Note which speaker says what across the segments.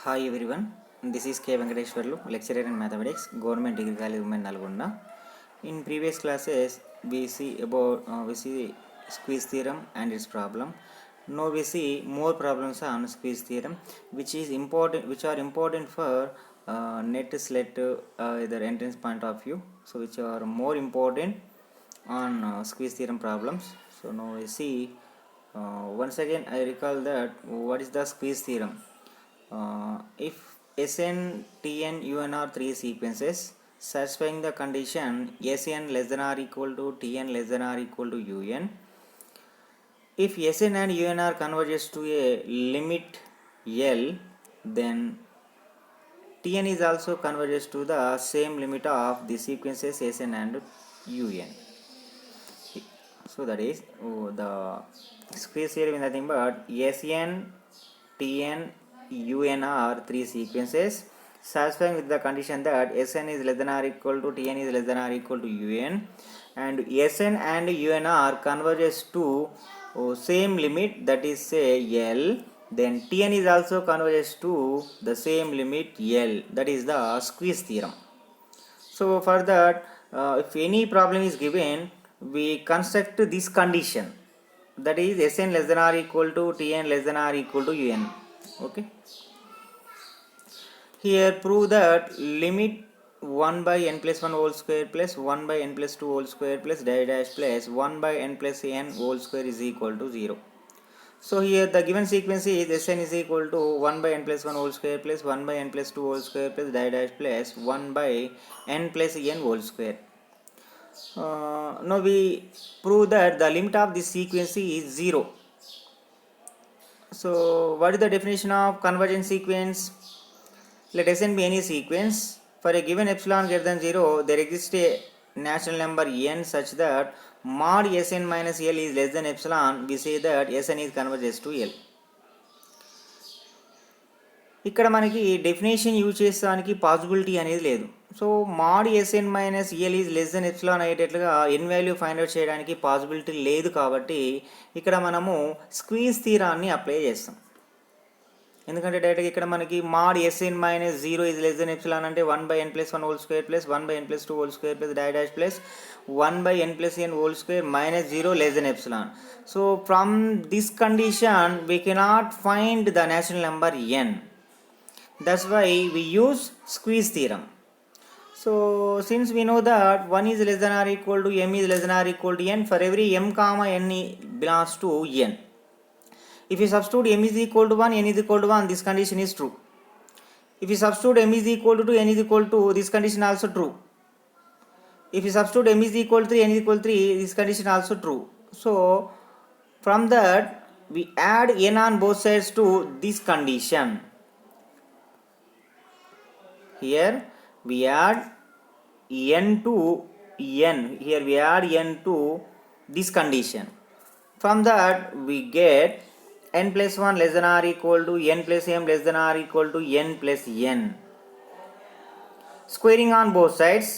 Speaker 1: Hi everyone, this is K. Venkateshwarlu, lecturer in mathematics, Government Degree College Women Nalgonda. In previous classes, we see squeeze theorem and its problem. Now we see more problems on squeeze theorem, which are important for net SLET either entrance point of view. So which are more important on squeeze theorem problems. So now we see once again I recall that what is the squeeze theorem. If Sn, Tn, Un are three sequences satisfying the condition Sn less than or equal to Tn less than or equal to Un, if Sn and Un are converges to a limit L, then Tn is also converges to the same limit of the sequences Sn and Un. So that is the squeeze theorem is nothing but Sn, Tn, Un are three sequences satisfying with the condition that Sn is less than or equal to Tn is less than or equal to Un, and Sn and Un are converges to same limit, that is say L, then Tn is also converges to the same limit L, that is the squeeze theorem. So for that, if any problem is given, we construct this condition, that is Sn less than or equal to Tn less than or equal to Un. Okay. Here prove that limit 1 by n plus 1 whole square plus 1 by n plus 2 whole square plus dash plus 1 by n plus n whole square is equal to 0. So here the given sequence is Sn is equal to 1 by n plus 1 whole square plus 1 by n plus 2 whole square plus dash plus 1 by n plus n whole square. Now we prove that the limit of this sequence is 0. So what is the definition of convergent sequence? Let Sn be any sequence. For a given epsilon greater than 0, there exists a natural number n such that mod Sn minus L is less than epsilon. We say that Sn is converges to L. ఇక్కడ మనకి definition use చేసానికి possibility అనేది లేదు. So mod Sn minus L is less than epsilon అయ్యేటట్లుగా N value find out చేయడానికి possibility లేదు, కాబట్టి ఇక్కడ మనము స్క్వీజ్ థీరాన్ని అప్లై చేస్తాం. ఎందుకంటే డైరెక్ట్గా ఇక్కడ మనకి mod Sn minus 0 is less than epsilon అంటే 1 by n plus 1 whole square plus 1 by n plus 2 whole square plus dash plus 1 by n plus n whole square minus 0 less than epsilon. So from this condition we cannot find the natural number n. That's why we use squeeze theorem. So since we know that 1 is less than or equal to m is less than or equal to n, for every m comma n belongs to n. If you substitute m is equal to 1, n is equal to 1, this condition is true. If you substitute m is equal to 2, n is equal to, this condition also true. If you substitute m is equal to 3, n is equal to 3, this condition also true. So from that we add n on both sides to this condition. Here we add n to n. Here we add n to this condition. From that we get n plus 1 less than or equal to n plus m less than or equal to n plus n. Squaring on both sides,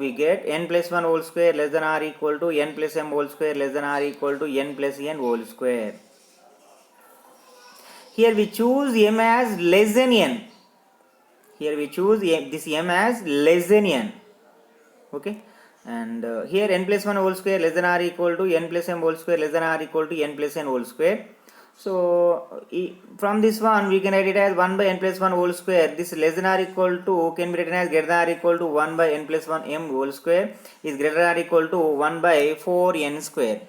Speaker 1: we get n plus 1 whole square less than or equal to n plus m whole square less than or equal to n plus n whole square. Here we choose m as less than n. Here we choose this m as less than n. Okay, and here n plus 1 whole square less than or equal to n plus m whole square less than or equal to n plus n whole square. So from this one we can write it as 1 by n plus 1 whole square. This less than or equal to can be written as greater than or equal to 1 by n plus 1 m whole square is greater than or equal to 1 by 4 n square.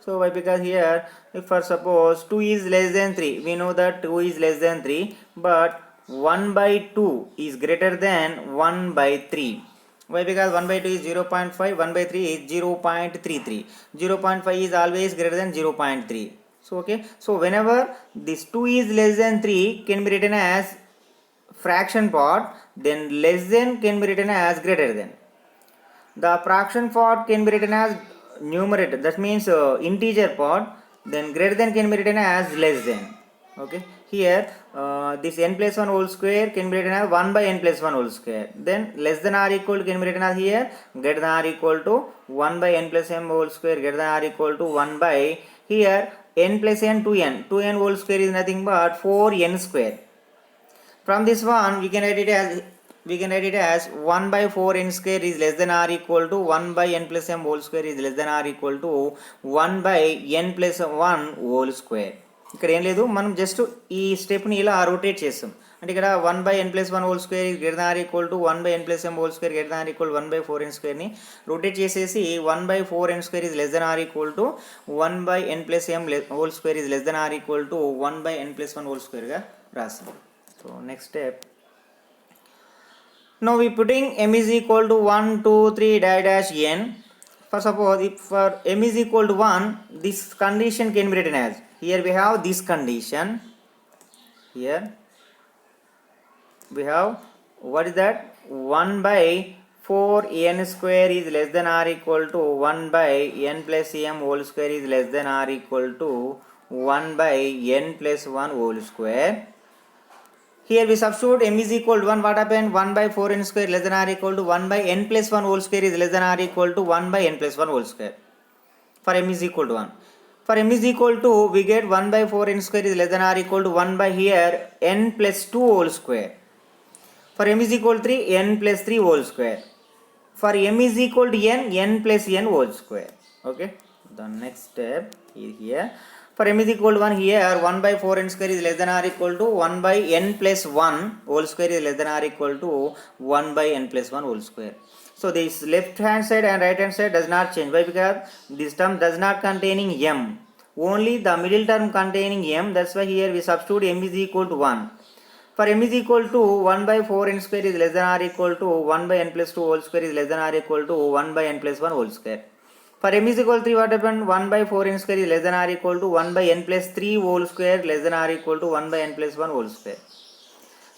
Speaker 1: So why? Because here if for suppose 2 is less than 3, we know that 2 is less than 3, but 1 by 2 is greater than 1 by 3. Why? Because 1 by 2 is 0.5, 1 by 3 is 0.33. 0.5 is always greater than 0.3. So okay, so whenever this 2 is less than 3 can be written as fraction part, then less than can be written as greater than. The fraction part can be written as numerator, that means integer part, then greater than can be written as less than. Okay, here this n plus 1 whole square can be written as 1 by n plus 1 whole square, then less than or equal to can be written as here greater than or equal to 1 by n plus m whole square greater than or equal to 1 by, here n plus n 2n whole square is nothing but 4n square. From this one we can write it as 1 by 4 n square is less than or equal to 1 by n plus m whole square is less than or equal to 1 by n plus 1 whole square. ఇక్కడ ఏం లేదు, మనం just ఈ stepney ఇలా rotate చేస్తాం. అంటే ఇక్కడ 1 by n plus 1 whole square is greater than or equal to 1 by n plus m whole square greater than or equal to 1 by 4 n square ని రొటేట్ చేసేసి 1 by 4 n square is less than or equal to 1 by n plus m whole square is less than or equal to 1 by n plus 1 whole square గా రాస్తాం. So next step. Now we putting m is equal to 1, 2, 3 dash n. For suppose if for m is equal to 1, this condition can be written as, here we have this condition, here we have, what is that, 1 by 4 n square is less than or equal to 1 by n plus m whole square is less than or equal to 1 by n plus 1 whole square. Here we substitute m is equal to 1, what happened, 1 by 4 n square less than or equal to 1 by n plus 1 whole square is less than or equal to 1 by n plus 1 whole square for m is equal to 1. For m is equal to, we get 1 by 4 n square is less than or equal to 1 by here n plus 2 whole square. For m is equal to 3, n plus 3 whole square. For m is equal to n plus n whole square. Okay, the next step is here. For m is equal to 1, here 1 by 4 n square is less than or equal to 1 by n plus 1 whole square is less than or equal to 1 by n plus 1 whole square. So this left hand side and right hand side does not change. Why? Because this term does not containing m. Only the middle term containing m. That's why here we substitute m is equal to 1. For m is equal to 1 by 4 n square is less than or equal to 1 by n plus 2 whole square is less than or equal to 1 by n plus 1 whole square. For m is equal to 3, what happened? 1 by 4 n square is less than or equal to 1 by n plus 3 whole square less than or equal to 1 by n plus 1 whole square.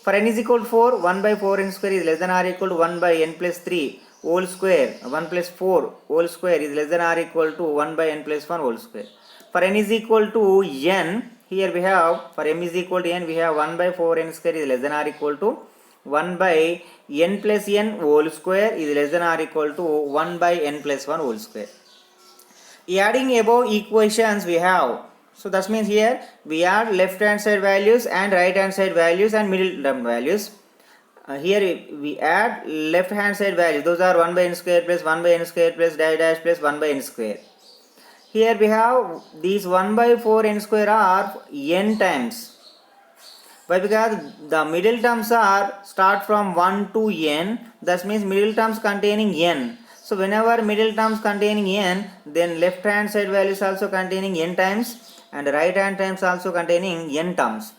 Speaker 1: For n is equal to 4, 1 by 4 n square is less than or equal to 1 by n plus 3 whole square, 1 plus 4 whole square is less than or equal to 1 by n plus 1 whole square. For n is equal to n, here we have, for m is equal to n, we have 1 by 4 n square is less than or equal to 1 by n plus n whole square is less than or equal to 1 by n plus 1 whole square. Adding above equations we have, so that means here we add left hand side values and right hand side values and middle term values. Here we add left hand side values, those are 1 by n square plus 1 by n square plus dash plus 1 by n square. Here we have these 1 by 4 n square are n times. Why? Because the middle terms are start from 1 to n, that means middle terms containing n. So whenever middle terms containing n, then left hand side values also containing n times and right hand terms also containing n terms.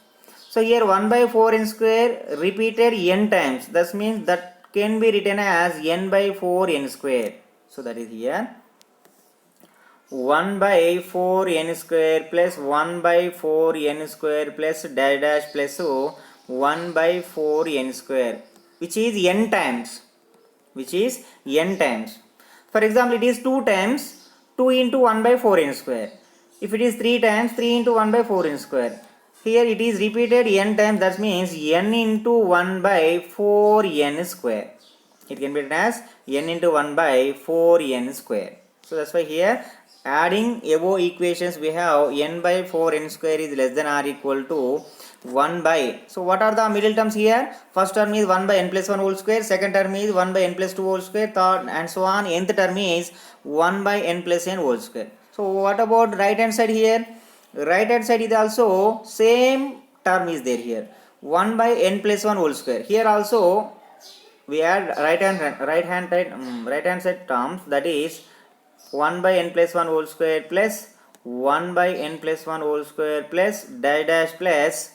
Speaker 1: So here 1 by 4 n square repeated n times, that means that can be written as n by 4 n square. So that is here 1 by 4 n square plus 1 by 4 n square plus dash plus 1 by 4 n square, which is n times. For example, it is 2 times 2 into 1 by 4 n square. If it is 3 times 3 into 1 by 4 n square. Here it is repeated n times, that means n into 1 by 4 n square. It can be written as n into 1 by 4 n square. So that's why here adding above equations we have n by 4 n square is less than or equal to 1 by, so what are the middle terms here? First term is 1 by n plus 1 whole square, second term is 1 by n plus 2 whole square, third and so on, nth term is 1 by n plus n whole square. So what about right hand side here? Right hand side is also same term is there here, 1 by n plus 1 whole square. Here also we add right hand side terms, that is 1 by n plus 1 whole square plus 1 by n plus 1 whole square plus dash plus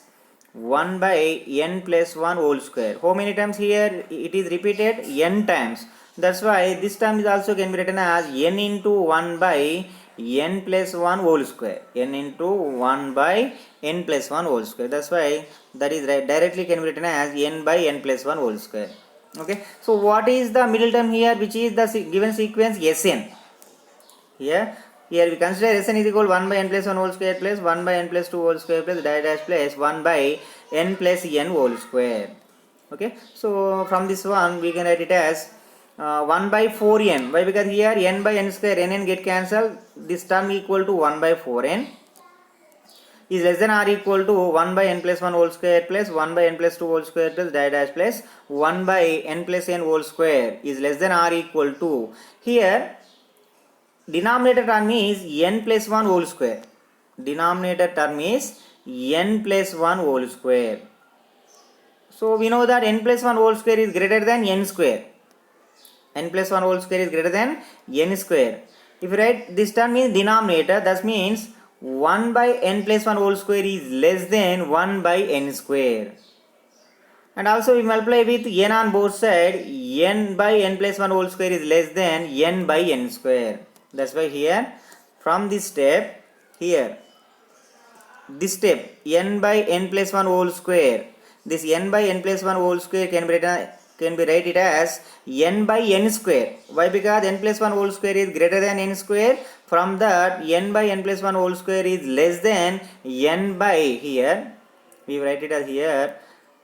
Speaker 1: 1 by n plus 1 whole square. How many times here? It is repeated n times. That's why this term is also can be written as n into 1 by n plus 1 whole square. n into 1 by n plus 1 whole square. That's why that is directly can be written as n by n plus 1 whole square. Okay. So what is the middle term here, which is the given sequence Sn? Here we consider Sn is equal 1 by n plus 1 whole square plus 1 by n plus 2 whole square plus dash plus 1 by n plus n whole square. Okay, so from this one we can write it as 1 by 4n. Why? Because here n by n square, n get cancelled, this term equal to 1 by 4n. is less than or equal to 1 by n plus 1 whole square plus 1 by n plus 2 whole square plus die dash plus 1 by n plus n whole square is less than or equal to, here denominator term is n plus 1 whole square. Denominator term is n plus 1 whole square. So we know that n plus 1 whole square is greater than n square. N plus 1 whole square is greater than n square. If you write this term in denominator, that means 1 by n plus 1 whole square is less than 1 by n square. And also we multiply with n on both sides, n by n plus 1 whole square is less than n by n square. That's why here from this step, here this step n by n plus 1 whole square, this n by n plus 1 whole square can be written as n by n square. Why? Because n plus 1 whole square is greater than n square. From that n by n plus 1 whole square is less than n by, here we write it as here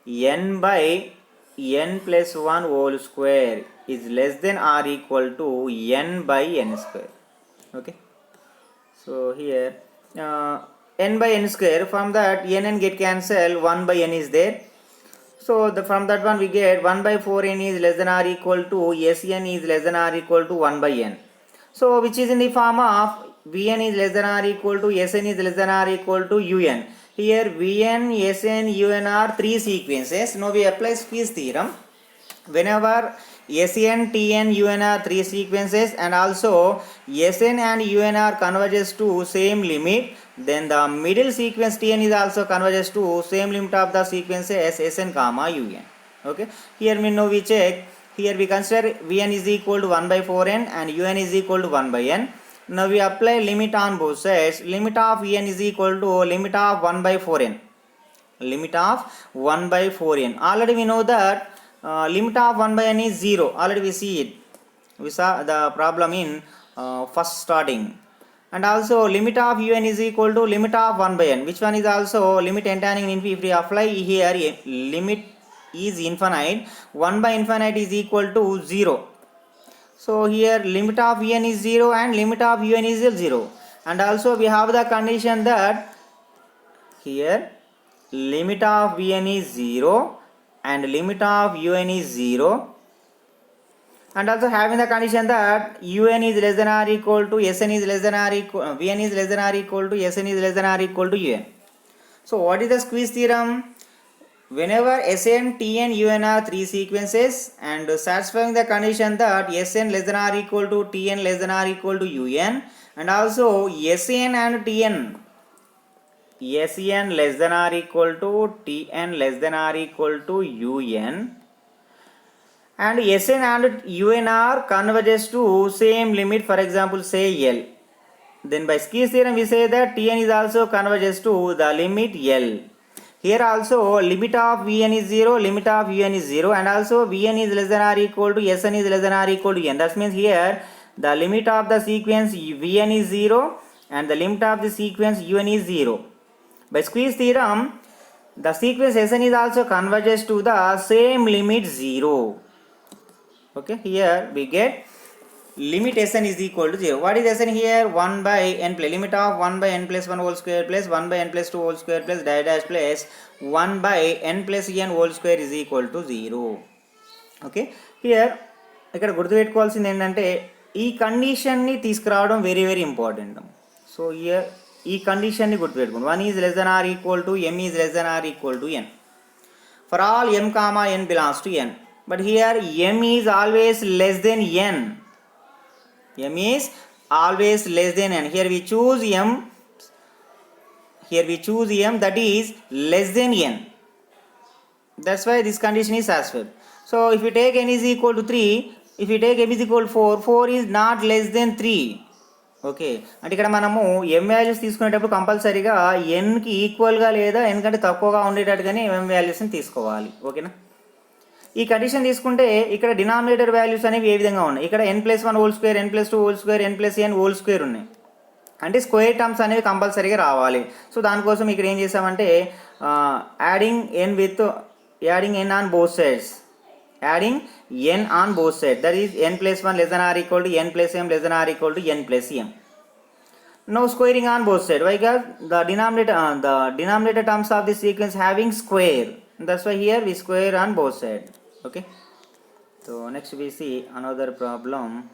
Speaker 1: n by n plus 1 whole square is less than or equal to n by n square. Okay, so here n by n square, from that n get cancelled, 1 by n is there. So from that one we get 1 by 4n is less than or equal to Sn is less than or equal to 1 by n. So which is in the form of Vn is less than or equal to Sn is less than or equal to Un. Here Vn, Sn, Un are three sequences. Now we apply squeeze theorem. Whenever Sn, Tn, Un are three sequences and also Sn and Un are converges to same limit, then the middle sequence Tn is also converges to same limit of the sequences Sn comma Un. Okay, here we know we check. Here we consider Vn is equal to 1 by 4n and Un is equal to 1 by n. Now we apply limit on both sides. Limit of Vn is equal to limit of 1 by 4n. Limit of 1 by 4n. Already we know that limit of 1 by n is 0. Already we see it. We saw the problem in first starting. And also limit of Un is equal to limit of 1 by n, which one is also limit entering infinity. If we apply here limit is infinite, 1 by infinite is equal to 0. So here limit of Vn is 0 and limit of Un is 0. And also we have the condition that here limit of Vn is 0 and limit of Un is 0. And also having the condition that Un is less than or equal to Sn is less than or equal, Vn is less than or equal to Sn is less than or equal to Un. So what is the squeeze theorem? Whenever Sn, Tn, Un are three sequences and satisfying the condition that Sn less than or equal to Tn less than or equal to Un, and also Sn and Tn, Sn less than or equal to Tn less than or equal to Un, and Sn and Un are converges to same limit, for example say L. Then by squeeze theorem we say that Tn is also converges to the limit L. Here also limit of Vn is 0, limit of Un is 0, and also Vn is less than or equal to Sn is less than or equal to n. That means here the limit of the sequence Vn is 0 and the limit of the sequence Un is 0. By squeeze theorem, the sequence Sn is also converges to the same limit 0. Okay, here we get limit Sn is equal to 0. What is Sn here? 1 by n plus limit of 1 by n plus 1 whole square plus 1 by n plus 2 whole square plus die dash plus 1 by n plus n whole square is equal to 0. Okay, here ఇక్కడ గుర్తుపెట్టుకోవాల్సింది ఏంటంటే ఈ కండిషన్ని తీసుకురావడం very very important. So here ఈ కండిషన్ని గుర్తుపెట్టుకోండి. 1 is less than or equal to m is less than or equal to n for all m comma n belongs to n. But here m is always less than n. M is always less than n. Here we choose m. Here we choose m that is less than n. That's why this condition is satisfied. So if you take n is equal to 3, if you take m is equal to 4, 4 is not less than 3. Okay, అంటే ఇక్కడ మనము m values తీసుకునేటప్పుడు కంపల్సరీగా nకి ఈక్వల్గా లేదా n కంటే తక్కువగా ఉండేటట్టుగానే m వాల్యూస్ని తీసుకోవాలి. ఓకేనా? ఈ కండిషన్ తీసుకుంటే ఇక్కడ డినామినేటర్ వాల్యూస్ అనేవి ఏ విధంగా ఉన్నాయి? ఇక్కడ n plus 1 whole square, n plus 2 whole square, n plus n whole square ఉన్నాయి. అంటే స్క్వేర్ టర్మ్స్ అనేవి కంపల్సరీగా రావాలి. సో దానికోసం ఇక్కడ ఏం చేసామంటే adding n on both sides, adding n on both side, that is n plus 1 less than or equal to n plus m less than or equal to n plus m. Now squaring on both sides. Why? Because the denominator terms of the sequence having square. That's why here we square on both sides. Okay. So next we see another problem.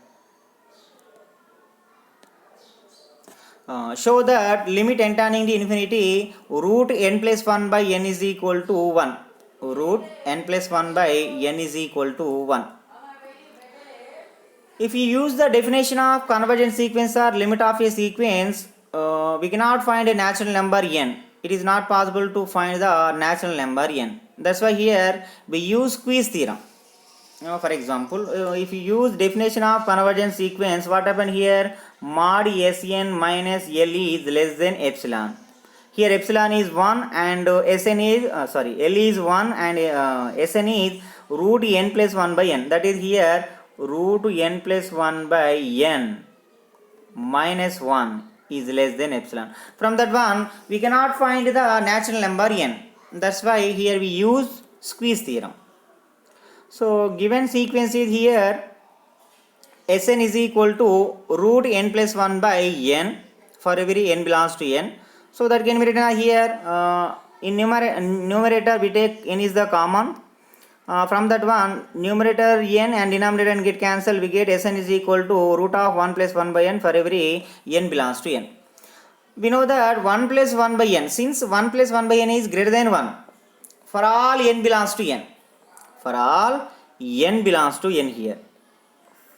Speaker 1: Show that limit n tending to infinity root n plus 1 by n is equal to 1. Root n plus 1 by n is equal to 1. If you use the definition of convergent sequence or limit of a sequence, we cannot find a natural number n. It is not possible to find the natural number n. That's why here we use squeeze theorem. For example, if you use definition of convergent sequence, what happened here? Mod Sn minus L is less than epsilon. Here epsilon is 1 and Sn is L is 1 and Sn is root n plus 1 by n. That is here root n plus 1 by n minus 1 is less than epsilon. From that one we cannot find the natural number n. That's why here we use squeeze theorem. So given sequence is here Sn is equal to root n plus 1 by n for every n belongs to n. So that can be written here in numerator we take n is the common. From that one numerator n and denominator n get cancelled, we get Sn is equal to root of 1 plus 1 by n for every n belongs to n. We know that 1 plus 1 by n, since 1 plus 1 by n is greater than 1 for all n belongs to n. For all n belongs to n here.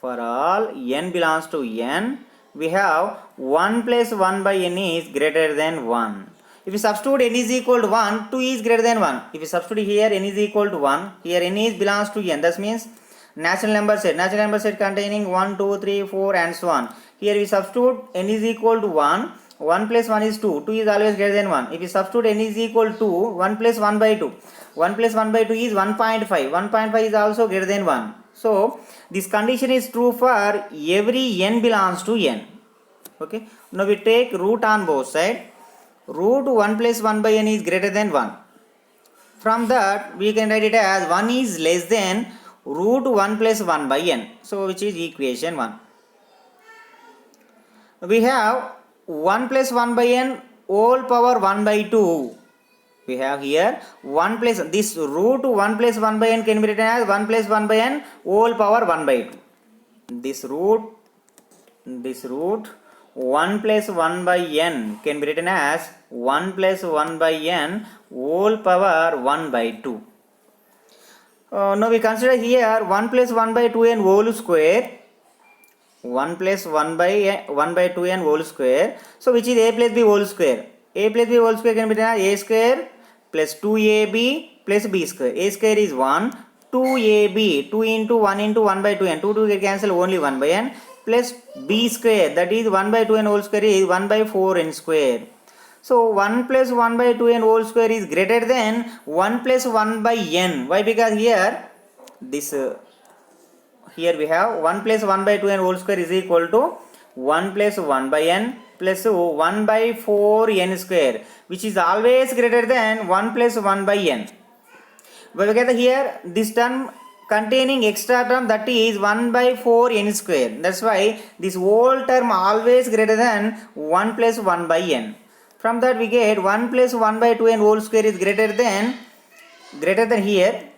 Speaker 1: For all n belongs to n, we have 1 plus 1 by n is greater than 1. If you substitute n is equal to 1, 2 is greater than 1. If you substitute here n is equal to 1, here n is belongs to n. That means natural number set. Natural number set containing 1, 2, 3, 4 and so on. Here we substitute n is equal to 1. 1 plus 1 is 2. 2 is always greater than 1. If you substitute n is equal to 1 plus 1 by 2. 1 plus 1 by 2 is 1.5. 1.5 is also greater than 1. So this condition is true for every n belongs to n. Okay. Now we take root on both sides. Root 1 plus 1 by n is greater than 1. From that we can write it as 1 is less than root 1 plus 1 by n. So which is equation 1. We have 1 plus 1 by n whole power 1 by 2. We have here 1 plus this root 1 plus 1 by n can be written as 1 plus 1 by n whole power 1 by 2. This root 1 plus 1 by n can be written as 1 plus 1 by n whole power 1 by 2. Now we consider here 1 plus 1 by 2n whole square. 1 plus 1 by 2n whole square. So which is a plus b whole square. A plus b whole square can be written as a square plus 2ab plus b square. A square is 1. 2ab 2 into 1 into 1 by 2n. 2 get cancel only 1 by n. Plus b square, that is 1 by 2n whole square is 1 by 4n square. So 1 plus 1 by 2n whole square is greater than 1 plus 1 by n. Why? Because here here we have 1 plus 1 by 2n whole square is equal to 1 plus 1 by n plus 1 by 4n square, which is always greater than 1 plus 1 by n. But we get here this term containing extra term, that is 1 by 4 n square. That's why this whole term always greater than 1 plus 1 by n. From that we get 1 plus 1 by 2 n whole square is greater than here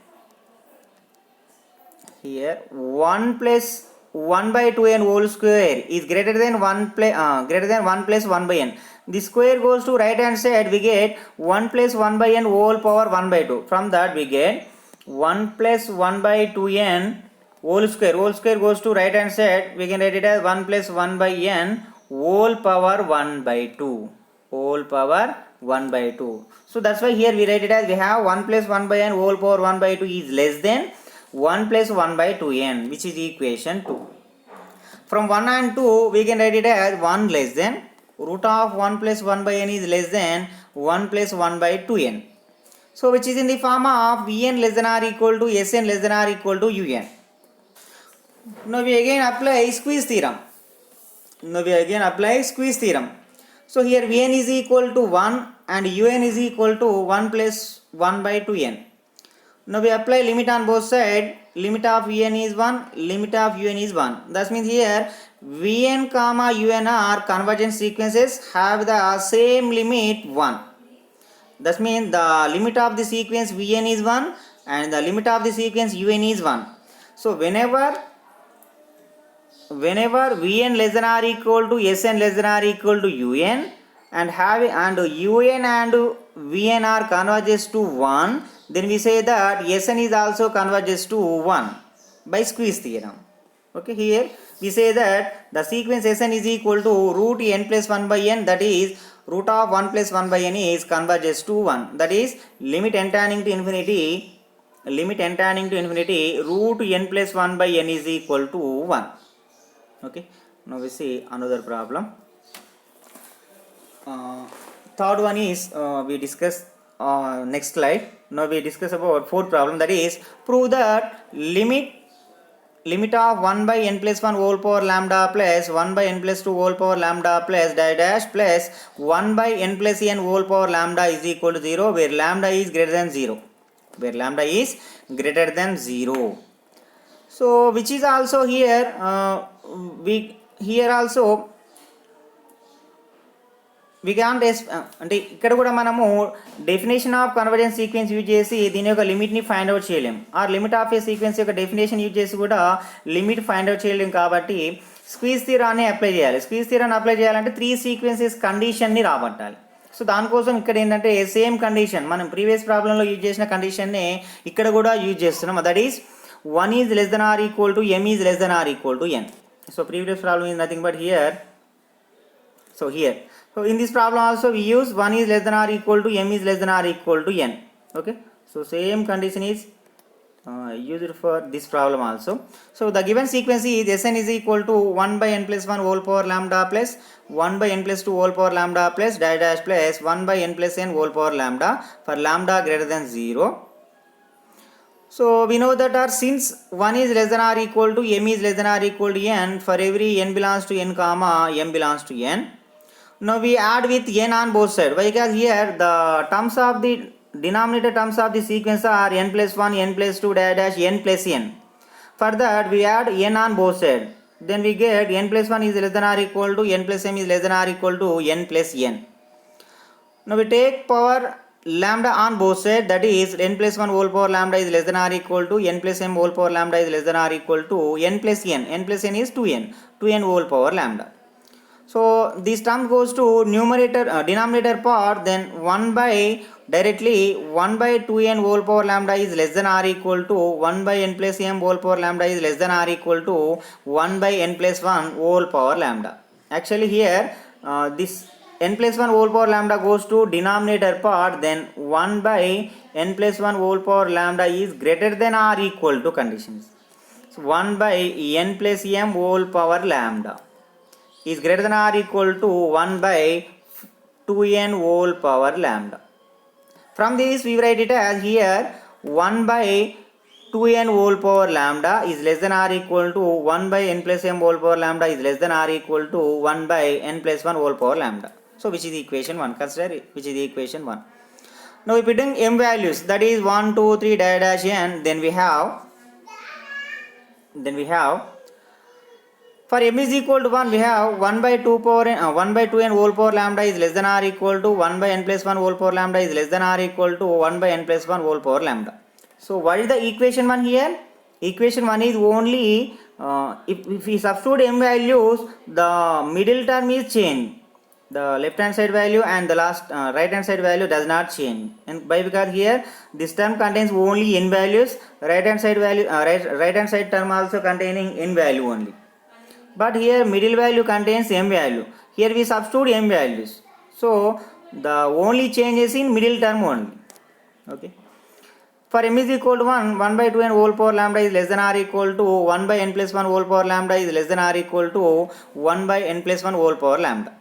Speaker 1: 1 plus 1 by 2 n whole square is greater than 1 plus 1 by n. The square goes to right hand side, we get 1 plus 1 by n whole power 1 by 2. From that we get 1 plus 1 by 2n whole square goes to right hand side, we can write it as 1 plus 1 by n whole power 1 by 2. Whole power 1 by 2. So that's why here we write it as we have 1 plus 1 by n whole power 1 by 2 is less than 1 plus 1 by 2n, which is equation 2. From 1 and 2 we can write it as 1 less than root of 1 plus 1 by n is less than 1 plus 1 by 2n. So which is in the form of Vn less than or equal to Sn less than or equal to Un. Now we again apply squeeze theorem. So here Vn is equal to 1 and Un is equal to 1 plus 1 by 2n. Now we apply limit on both sides. Limit of Vn is 1, limit of Un is 1. That means here Vn comma Un are convergent sequences have the same limit 1. That means the limit of the sequence Vn is 1 and the limit of the sequence Un is 1. So whenever Vn less than or equal to Sn less than or equal to Un and having and Un and Vn are converges to 1, then we say that Sn is also converges to 1 by squeeze theorem. Okay, here we say that the sequence Sn is equal to root n plus 1 by n, that is root of 1 plus 1 by n is converges to 1, that is limit n tending to infinity root n plus 1 by n is equal to 1. Okay, now we see another problem. Third one is we discuss next slide. Now we discuss about fourth problem, that is prove that limit of 1 by n plus 1 whole power lambda plus 1 by n plus 2 whole power lambda plus dash plus 1 by n plus n whole power lambda is equal to 0 where lambda is greater than 0. So which is also here we can't అంటే ఇక్కడ కూడా మనము definition of convergence sequence use చేసి దీని యొక్క లిమిట్ని find out చేయలేం. Or limit of a sequence యొక్క డెఫినేషన్ యూజ్ చేసి కూడా లిమిట్ ఫైండ్ అవుట్ చేయలేం. కాబట్టి స్క్వీజ్ థియరాన్ని అప్లై చేయాలి. స్క్వీజ్ థియరాన్ని అప్లై చేయాలంటే 3 సీక్వెన్సెస్ కండిషన్ని రాబట్టాలి. సో దానికోసం ఇక్కడ ఏంటంటే సేమ్ కండిషన్ మనం ప్రీవియస్ ప్రాబ్లంలో యూజ్ చేసిన కండిషన్నే ఇక్కడ కూడా యూజ్ చేస్తున్నాం. That is 1 is less than or equal to m is less than or equal to n. So previous problem is nothing but here. So in this problem also we use 1 is less than or equal to m is less than or equal to n. Okay, so same condition is used for this problem also. So the given sequence is Sn is equal to 1 by n plus 1 whole power lambda plus 1 by n plus 2 whole power lambda plus dash plus 1 by n plus n whole power lambda for lambda greater than 0. So we know that since 1 is less than or equal to m is less than or equal to n for every n belongs to n comma m belongs to n. Now we add with n on both sides. Why? Because here the terms of the denominator terms of the sequence are n plus 1, n plus 2 dash n plus n. For that we add n on both sides. Then we get n plus 1 is less than or equal to n plus m is less than or equal to n plus n. Now we take power lambda on both sides, that is n plus 1 whole power lambda is less than or equal to n plus m whole power lambda is less than or equal to n plus n. N plus n is 2n whole power lambda. So this term goes to denominator part, then 1 by 2n whole power lambda is less than or equal to 1 by n plus m whole power lambda is less than or equal to 1 by n plus 1 whole power lambda. Actually here this n plus 1 whole power lambda goes to denominator part, then 1 by n plus 1 whole power lambda is greater than or equal to conditions. So 1 by n plus m whole power lambda is greater than or equal to 1 by 2n whole power lambda. From this we write it as here 1 by 2n whole power lambda is less than or equal to 1 by n plus m whole power lambda is less than or equal to 1 by n plus 1 whole power lambda. So which is equation 1. Consider which is equation 1. Now if we put m values, that is 1, 2, 3 dash n, then we have for m is equal to 1 we have 1 by 2n whole power lambda is less than or equal to 1 by n plus 1 whole power lambda is less than or equal to 1 by n plus 1 whole power lambda. So what is the equation 1 here? Equation 1 is only if we substitute m values, the middle term is changed. The left hand side value and the last right hand side value does not change, and because here this term contains only n values, right hand side term also containing n value only, but here middle value contains m value. Here we substitute m values, so the only change is in middle term only. Okay, for m is equal to 1 by 2n whole power lambda is less than or equal to 1 by n plus 1 whole power lambda is less than or equal to 1 by n plus 1 whole power lambda.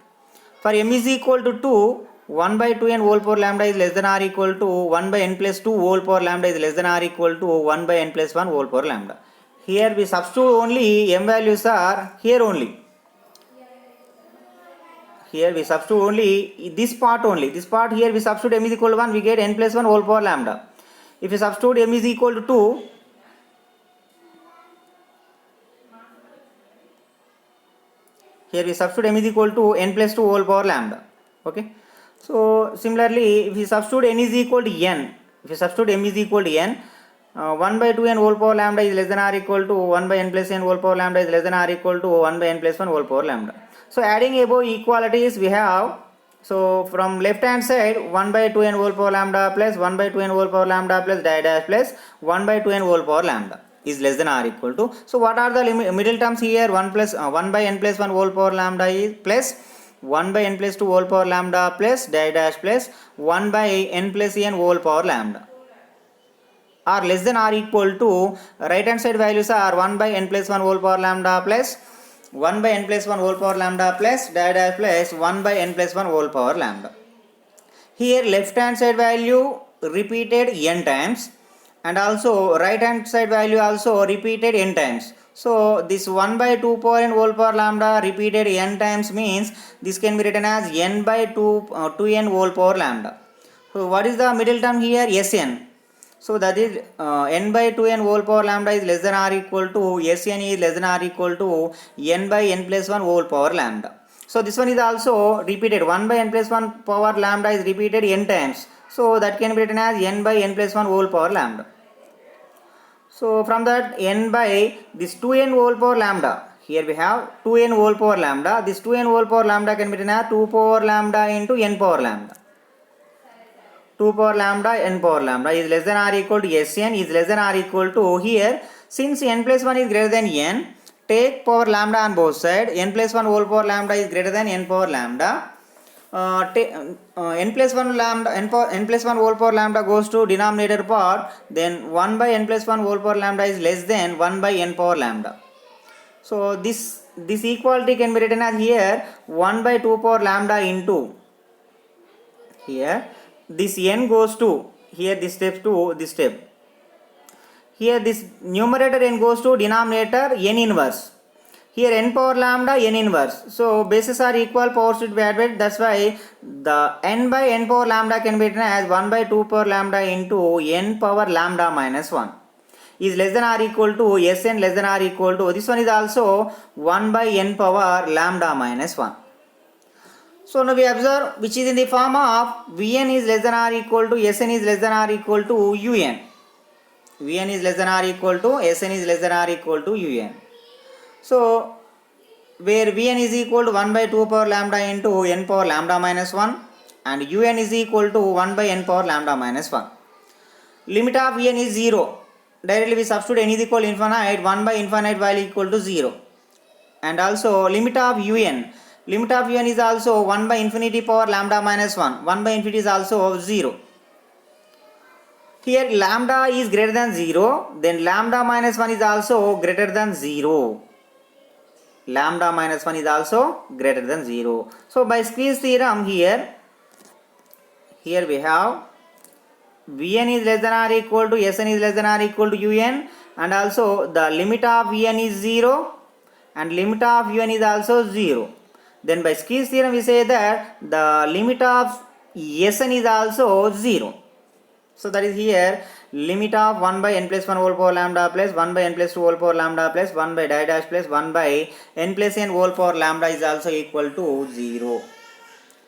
Speaker 1: For m is equal to 2, 1 by 2n whole power lambda is less than or equal to 1 by n plus 2 whole power lambda is less than or equal to 1 by n plus 1 whole power lambda. Here we substitute only m values are here only. Here we substitute only this part only. This part here we substitute m is equal to 1, we get n plus 1 whole power lambda. If you substitute m is equal to 2, here we substitute m is equal to n plus 2 whole power lambda. Okay. So similarly, if you substitute n is equal to n, if you substitute m is equal to n, 1 by 2n whole power lambda is less than or equal to 1 by n plus n whole power lambda is less than or equal to 1 by n plus 1 whole power lambda. So adding above equalities we have, so from left hand side 1 by 2n whole power lambda plus 1 by 2n whole power lambda plus di dash plus 1 by 2n whole power lambda is less than or equal to. So what are the middle terms here? 1 by n plus 1 whole power lambda is plus 1 by n plus 2 whole power lambda plus di dash plus 1 by n plus n whole power lambda are less than or equal to, right hand side values are 1 by n plus 1 whole power lambda plus 1 by n plus 1 whole power lambda plus di dash plus 1 by n plus 1 whole power lambda. Here left hand side value repeated n times and also right hand side value also repeated n times. So this 1 by 2 power n whole power lambda repeated n times means this can be written as n by 2n whole power lambda. So what is the middle term here? Sn. So that is n by 2n whole power lambda is less than or equal to Sn is less than or equal to n by n plus 1 whole power lambda. So this one is also repeated, 1 by n plus 1 power lambda is repeated n times. So that can be written as n by n plus 1 whole power lambda. So from that n by this 2n whole power lambda, here we have 2n whole power lambda, this 2n whole power lambda can be written as 2 power lambda into n power lambda. 2 power lambda n power lambda is less than or equal to Sn is less than or equal to, here since n plus 1 is greater than n, take power lambda on both sides, n plus 1 whole power lambda is greater than n power lambda, n plus 1 lambda n plus 1 whole power lambda goes to denominator part, then 1 by n plus 1 whole power lambda is less than 1 by n power lambda. So this equality can be written as here 1 by 2 power lambda into, here this n goes to, here this step to this step, here this numerator n goes to denominator n inverse, here n power lambda n inverse. So bases are equal, powers should be added, that's why the n by n power lambda can be written as 1 by 2 power lambda into n power lambda minus 1 is less than or equal to Sn less than or equal to, this one is also 1 by n power lambda minus 1. So now we observe which is in the form of Vn is less than or equal to Sn is less than or equal to Un. Vn is less than or equal to Sn is less than or equal to Un. So where Vn is equal to 1 by 2 power lambda into n power lambda minus 1 and Un is equal to 1 by n power lambda minus 1. Limit of Vn is 0. Directly we substitute n is equal to infinite, 1 by infinite value equal to 0. And also limit of Un. Limit of Un is also 1 by infinity power lambda minus 1. 1 by infinity is also 0. Here lambda is greater than 0, then lambda minus 1 is also greater than 0. Lambda minus 1 is also greater than 0. So by squeeze theorem here we have Vn is less than or equal to Sn is less than or equal to Un, and also the limit of Vn is 0 and limit of Un is also 0. Then by squeeze theorem we say that the limit of Sn is also 0. So that is here limit of 1 by n plus 1 whole power lambda plus 1 by n plus 2 whole power lambda plus 1 by di dash plus 1 by n plus n whole power lambda is also equal to 0.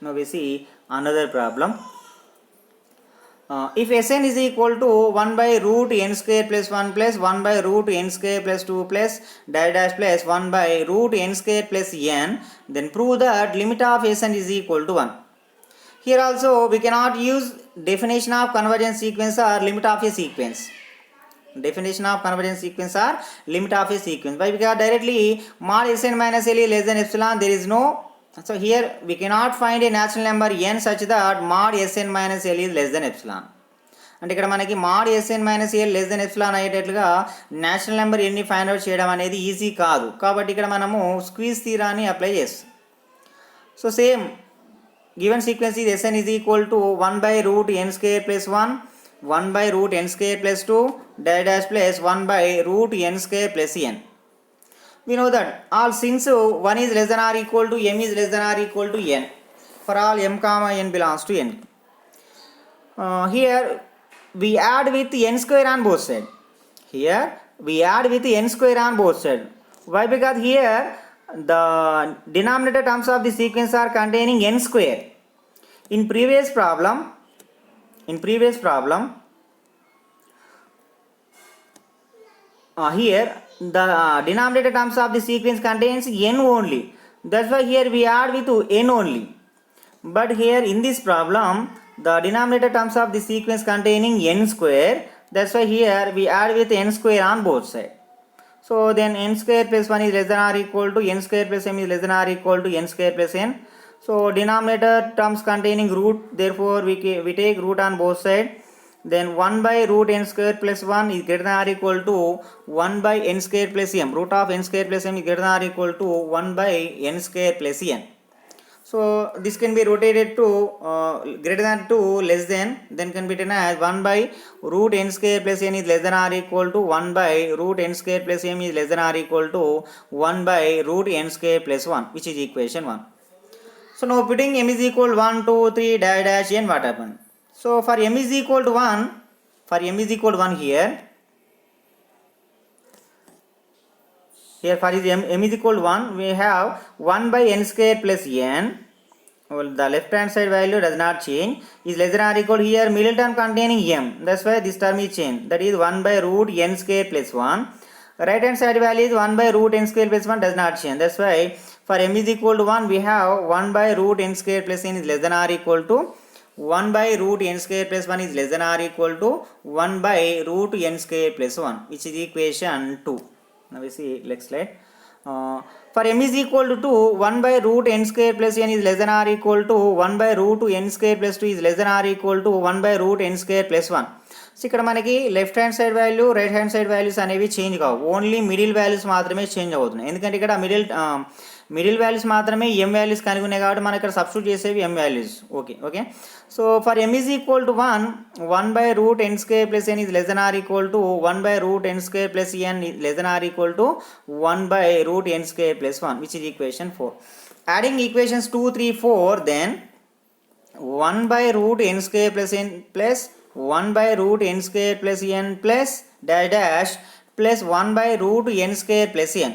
Speaker 1: Now we see another problem. If Sn is equal to 1 by root n square plus 1 plus 1 by root n square plus 2 plus di dash plus 1 by root n square plus n, then prove that limit of Sn is equal to 1. Here also we cannot use definition of convergence sequence or limit of a sequence. Definition of convergence sequence or limit of a sequence. Why? Because directly mod Sn minus L is less than epsilon, there is no, so here we cannot find a natural number n such that mod Sn minus L is less than epsilon. అంటే ఇక్కడ మనకి mod Sn minus L less than epsilon అయ్యేటట్లుగా natural number ఎన్ని find out చేయడం అనేది easy కాదు, కాబట్టి ఇక్కడ మనము స్క్వీజ్ థియరాన్ని అప్లై చేస్తాం. So same given sequence is Sn is equal to 1 by root n square plus 1, 1 by root n square plus 2, di dash plus 1 by root n square plus n. We know that all since 1 is less than or equal to m is less than or equal to n for all m comma n belongs to n. Here we add with n square on both sides. Here we add with n square on both sides. Why? Because here the denominator terms of the sequence are containing n square. In previous problem, here the denominator terms of the sequence contains n only. That's why here we add with n only. But here in this problem, the denominator terms of the sequence containing n square. That's why here we add with n square on both sides. So then n square plus 1 is less than or equal to n square plus m is less than or equal to n square plus n. So denominator terms containing root, therefore we take root on both sides. Then 1 by root n square plus 1 is greater than or equal to 1 by n square plus m. Root of n square plus m is greater than or equal to 1 by n square plus n. So this can be rotated to greater than to less than, then can be written as 1 by root n square plus n is less than or equal to 1 by root n square plus m is less than or equal to 1 by root n square plus 1, which is equation 1. So now putting m is equal 1, 2, 3 dash n, what happened? So for m is equal to 1, here for m is equal to 1, we have 1 by n square plus n. Well, the left hand side value does not change, is less than or equal here middle term containing m. That's why this term is changed, that is 1 by root n square plus 1. Right hand side value is 1 by root n square plus 1 does not change. That's why for m is equal to 1, we have 1 by root n square plus n is less than or equal to 1 by root n square plus 1 is less than or equal to 1 by root n square plus 1, which is equation 2. Now we see next slide. For m is equal to 2, 1 by root n square plus n is less than or equal to 1 by root n square plus 2 is less than or equal to 1 by root n square plus 1. So ఇక్కడ మనకి left hand side value right hand side values అనేవి change కావు, only middle values మాత్రమే change అవుతున్నాయి. ఎందుకంటే ఇక్కడ middle values మాత్రమే ఎం values కలిగి ఉన్నాయి కాబట్టి మనం ఇక్కడ సబ్స్టిట్యూట్ చేసేవి M values. Okay so for M is equal to 1 by root N square plus N is less than or equal to 1 by root N square plus N less than or equal to 1 by root N square plus 1, which is equation 4. Adding equations 2, 3, 4, then 1 by root n square plus n plus 1 by root n square plus n plus dash plus 1 by root n square plus n.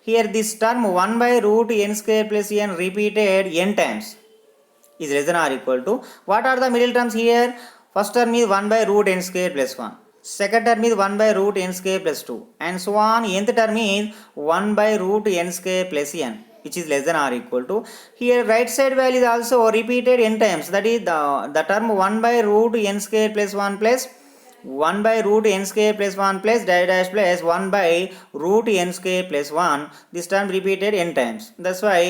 Speaker 1: Here this term 1 by root n square plus n repeated n times is less than or equal to, what are the middle terms here? First term is 1 by root n square plus 1. Second term is 1 by root n square plus 2. And so on. Nth term is 1 by root n square plus n, which is less than or equal to. Here right side value is also repeated n times. That is the term 1 by root n square plus 1 plus 1 by root n square plus 1 plus dash plus 1 by root n square plus 1. This term repeated n times. That's why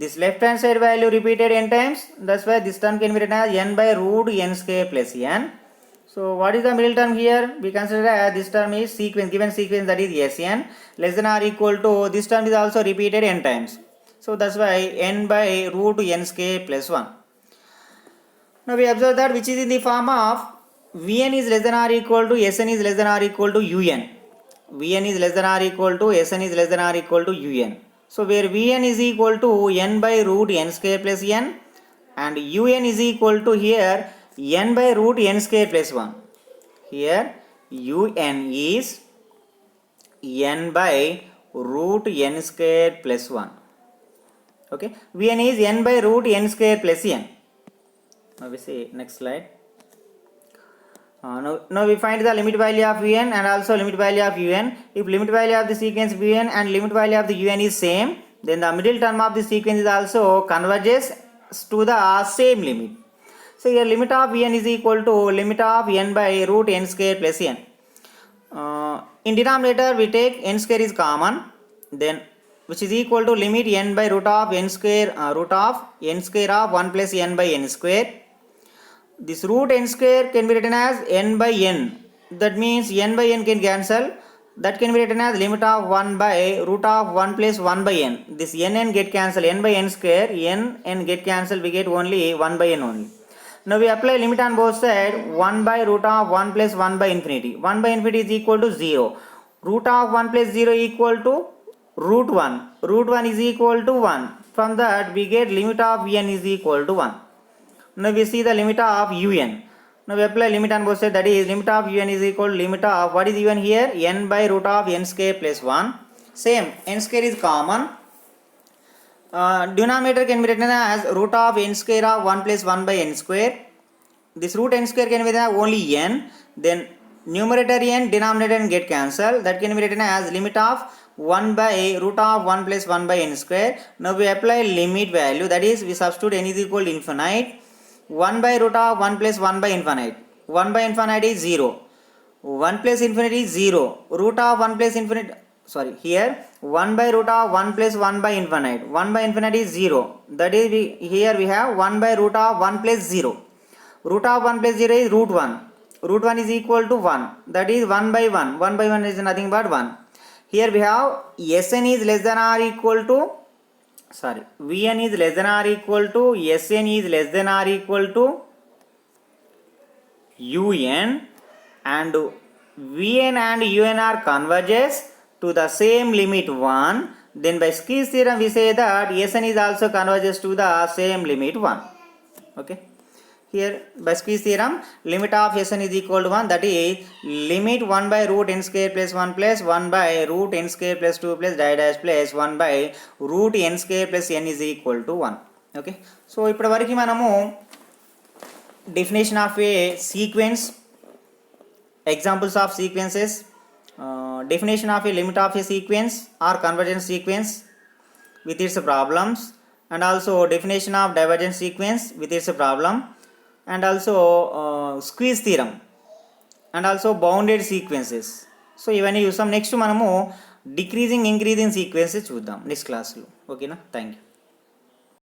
Speaker 1: this left hand side value repeated n times. That's why this term can be written as n by root n square plus n. So what is the middle term here? We consider as this term is sequence, given sequence, that is Sn less than or equal to, this term is also repeated n times. So that's why n by root n square plus 1. Now we observe that which is in the form of Vn is less than or equal to Sn is less than or equal to Un. Vn is less than or equal to Sn is less than or equal to Un. So where Vn is equal to n by root n square plus n and Un is equal to here n by root n square plus 1. Here Un is n by root n square plus 1. Okay, Vn is n by root n square plus n. Now we see next slide. Now we find the limit value of Vn and also limit value of Un. If limit value of the sequence Vn and limit value of the Un is same, then the middle term of the sequence is also converges to the same limit. So here limit of Vn is equal to limit of n by root n square plus n. In denominator we take n square is common, then which is equal to limit n by root of n square of 1 plus n by n square. This root n square can be written as n by n. That means n by n can cancel. That can be written as limit of 1 by root of 1 plus 1 by n. This n get cancelled. N by n square, n get cancelled. We get only 1 by n only. Now we apply limit on both sides. 1 by root of 1 plus 1 by infinity. 1 by infinity is equal to 0. Root of 1 plus 0 equal to root 1. Root 1 is equal to 1. From that we get limit of Vn is equal to 1. Now we see the limit of Un. Now we apply limit on both sides, that is limit of un is equal to limit of, what is un here, n by root of n square plus 1. Same, n square is common. Denominator can be written as root of n square of 1 plus 1 by n square. This root n square can be written as only n, then numerator n, denominator n get cancelled. That can be written as limit of 1 by root of 1 plus 1 by n square. Now we apply limit value, that is we substitute n is equal to infinite. 1 by root of 1 plus 1 by infinite. 1 by infinite is 0. 1 plus infinite is 0. Root of 1 plus infinite, sorry, here 1 by root of 1 plus 1 by infinite. 1 by infinite is 0. That is here we have 1 by root of 1 plus 0. Root of 1 plus 0 is root 1. Root 1 is equal to 1. That is 1 by 1. 1 by 1 is nothing but 1. Here we have Sn is less than or equal to, sorry, Vn is less than or equal to, Sn is less than or equal to Un, and Vn and Un are converges to the same limit 1. Then by Squeeze theorem we say that Sn is also converges to the same limit 1. Okay. Here by Squeeze theorem, limit of Sn is equal to 1, that is limit 1 by root n square plus 1 plus 1 by root n square plus 2 plus dash plus 1 by root n square plus n is equal to 1. Okay. So ఇప్పటి వరకు మనము definition of a sequence, examples of sequences, definition of a limit of a sequence or convergent sequence with its problems, and also definition of divergent sequence with its problem, and also squeeze theorem, and also bounded sequences. So ఇవన్నీ చూసాం. Next మనము decreasing increasing sequences చూద్దాం next క్లాస్లో. ఓకేనా? Thank you.